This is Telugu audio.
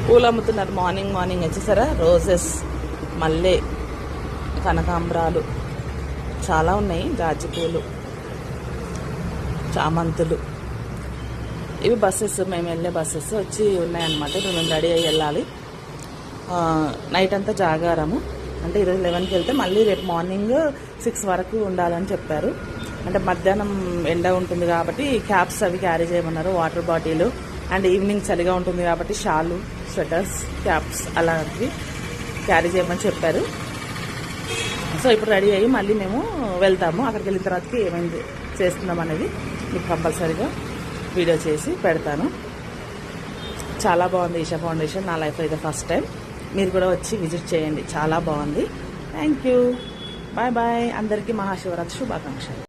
పూలు అమ్ముతున్నారు. మార్నింగ్ వచ్చేసారా, రోజెస్, మల్లె, కనకాంబరాలు చాలా ఉన్నాయి, జాజి పూలు, చామంతులు. ఇవి బస్సెస్, మేము వెళ్ళే బస్సెస్ వచ్చి ఉన్నాయన్నమాట. ఇప్పుడు మేము రెడీ అయ్యి వెళ్ళాలి. నైట్ అంతా జాగారము, అంటే ఈరోజు 11కి వెళ్తే మళ్ళీ రేపు మార్నింగ్ 6 వరకు ఉండాలని చెప్పారు. అంటే మధ్యాహ్నం ఎండ ఉంటుంది కాబట్టి క్యాప్స్ అవి క్యారీ చేయమన్నారు, వాటర్ బాటిల్. అండ్ ఈవినింగ్ చలిగా ఉంటుంది కాబట్టి షాలు, స్వెటర్స్, క్యాప్స్ అలాంటివి క్యారీ చేయమని చెప్పారు. సో ఇప్పుడు రెడీ అయ్యి మళ్ళీ మేము వెళ్తాము. అక్కడికి వెళ్ళిన తర్వాతకి ఏమైంది చేస్తున్నాం అనేది మీకు కంపల్సరీగా వీడియో చేసి పెడతాను. చాలా బాగుంది ఈషా ఫౌండేషన్. నా లైఫ్లో ఇదే ఫస్ట్ టైం. మీరు కూడా వచ్చి విజిట్ చేయండి, చాలా బాగుంది. Thank you, bye bye. అందరికీ మహాశివరాత్రి శుభాకాంక్షలు.